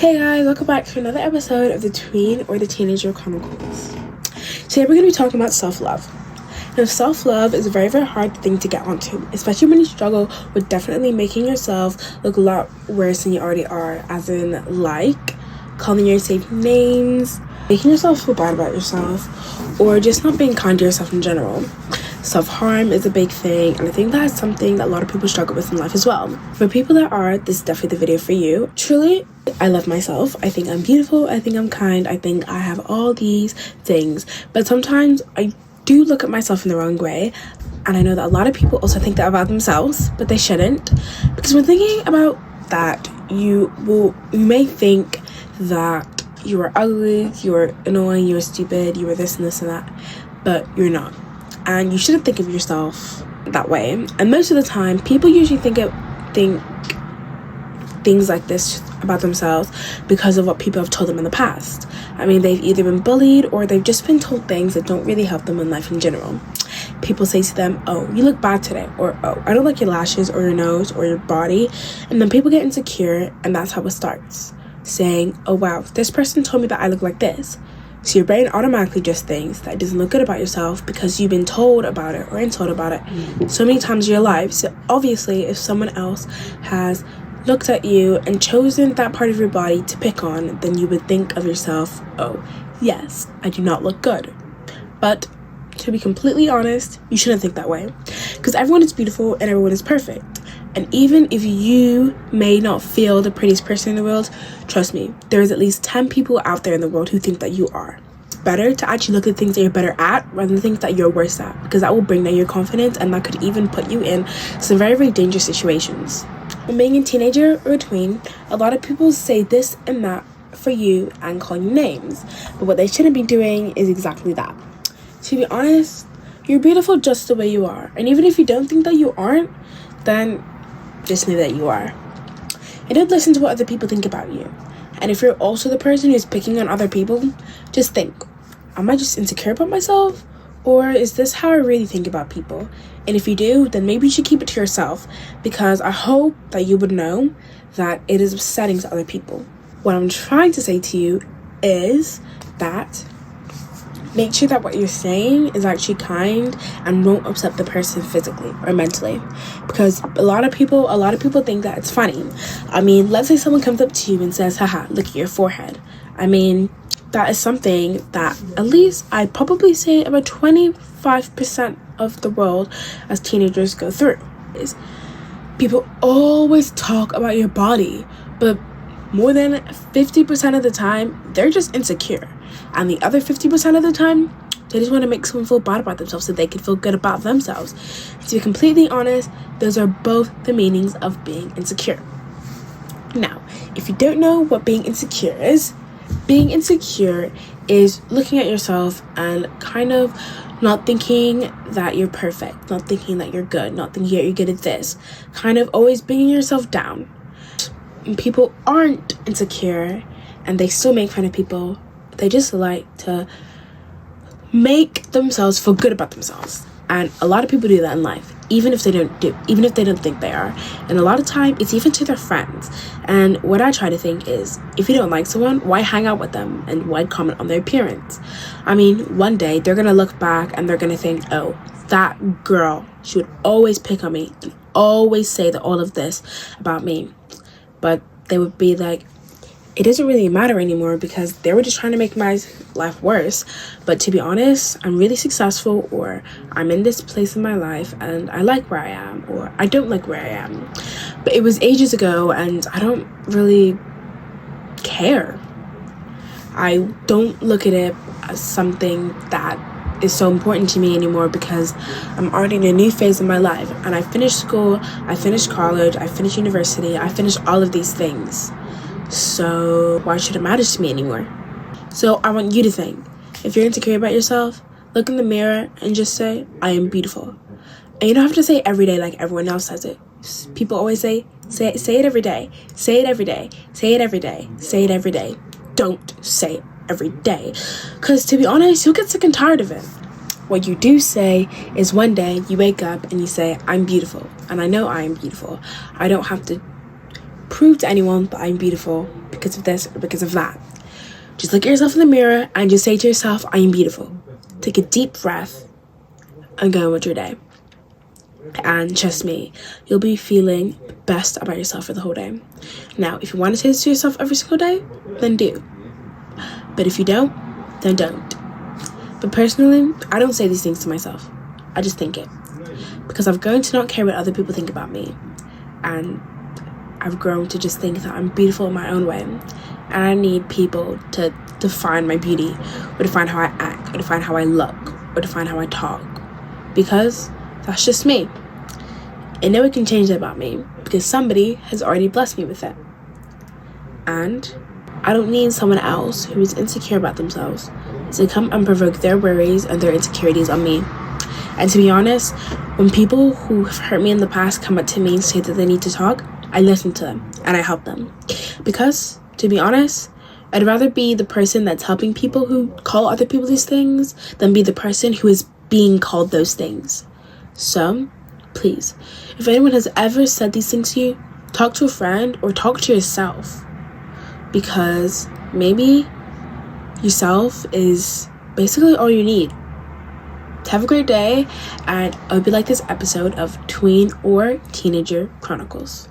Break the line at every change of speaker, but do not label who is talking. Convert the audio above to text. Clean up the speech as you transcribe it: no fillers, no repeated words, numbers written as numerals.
Hey guys, welcome back to another episode of the Tween or the Teenager Chronicles. Today we're going to be talking about self-love. Now, self-love is a very, very hard thing to get onto, especially when you struggle with definitely making yourself look a lot worse than you already are, as in like calling yourself names, making yourself feel bad about yourself, or just not being kind to yourself in general. Self-harm is a big thing, and I think that's something that a lot of people struggle with in life as well. For people that are, this is definitely the video for you. Truly, I love myself. I think I'm beautiful. I think I'm kind. I think I have all these things. But sometimes I do look at myself in the wrong way, and I know that a lot of people also think that about themselves, but they shouldn't. Because when thinking about that, you may think that you are ugly, you're annoying, you're stupid, you are this and this and that, but you're not. And you shouldn't think of yourself that way. And most of the time, people usually think things like this about themselves because of what people have told them in the past. I mean, they've either been bullied or they've just been told things that don't really help them in life in general. People say to them, oh, you look bad today, or oh, I don't like your lashes or your nose or your body. And then people get insecure, and that's how it starts. Saying, oh wow, this person told me that I look like this. So your brain automatically just thinks that it doesn't look good about yourself because you've been told about it or told about it so many times in your life. So obviously, if someone else has looked at you and chosen that part of your body to pick on, then you would think of yourself, oh, yes, I do not look good. But to be completely honest, you shouldn't think that way, because everyone is beautiful and everyone is perfect. And even if you may not feel the prettiest person in the world, trust me, there's at least 10 people out there in the world who think that you are. It's better to actually look at things that you're better at rather than things that you're worse at, because that will bring down your confidence, and that could even put you in some very, very dangerous situations. When being a teenager or a tween, a lot of people say this and that for you and call you names, but what they shouldn't be doing is exactly that. To be honest, you're beautiful just the way you are, and even if you don't think that you aren't, then just know that you are. And don't listen to what other people think about you. And if you're also the person who's picking on other people, just think, am I just insecure about myself? Or is this how I really think about people? And if you do, then maybe you should keep it to yourself, because I hope that you would know that it is upsetting to other people. What I'm trying to say to you is that make sure that what you're saying is actually kind and won't upset the person physically or mentally, because a lot of people think that it's funny. I mean, let's say someone comes up to you and says, haha, look at your forehead. I mean, that is something that at least I'd probably say about 25% of the world as teenagers go through. Is people always talk about your body, but more than 50% of the time, they're just insecure. And the other 50% of the time, they just want to make someone feel bad about themselves so they can feel good about themselves. To be completely honest, those are both the meanings of being insecure. Now, if you don't know what being insecure is looking at yourself and kind of not thinking that you're perfect, not thinking that you're good, not thinking that you're good at this, kind of always bringing yourself down. And people aren't insecure and they still make fun of people. They just like to make themselves feel good about themselves. And a lot of people do that in life, even if they don't think they are. And a lot of time it's even to their friends. And what I try to think is, if you don't like someone, why hang out with them and why comment on their appearance? I mean, one day they're gonna look back and they're gonna think, oh, that girl, she would always pick on me and always say that all of this about me. But they would be like, it doesn't really matter anymore, because they were just trying to make my life worse. But to be honest, I'm really successful, or I'm in this place in my life and I like where I am, or I don't like where I am. But it was ages ago and I don't really care. I don't look at it as something that is so important to me anymore, because I'm already in a new phase in my life, and I finished school, I finished college, I finished university, I finished all of these things. So why should it matter to me anymore? So I want you to think, if you're insecure about yourself, look in the mirror and just say, I am beautiful. And you don't have to say it every day like everyone else says it. People always say it every day, say it every day, say it every day, say it every day. Don't say it every day, because to be honest, you'll get sick and tired of it. What you do say is, one day you wake up and you say, I'm beautiful, and I know I am beautiful. I don't have to prove to anyone that I'm beautiful because of this or because of that. Just look at yourself in the mirror and just say to yourself, I am beautiful. Take a deep breath and go on with your day. And trust me, you'll be feeling the best about yourself for the whole day. Now, if you want to say this to yourself every single day, then do. But if you don't, then don't. But personally, I don't say these things to myself. I just think it. Because I've grown to not care what other people think about me. And I've grown to just think that I'm beautiful in my own way. And I need people to define my beauty, or define how I act, or define how I look, or define how I talk. Because that's just me. And no one can change that about me, because somebody has already blessed me with it. And I don't need someone else who is insecure about themselves to come and provoke their worries and their insecurities on me. And to be honest, when people who have hurt me in the past come up to me and say that they need to talk, I listen to them and I help them. Because, to be honest, I'd rather be the person that's helping people who call other people these things than be the person who is being called those things. So, please, if anyone has ever said these things to you, talk to a friend or talk to yourself. Because maybe yourself is basically all you need. Have a great day, and I hope you like this episode of Tween or Teenager Chronicles.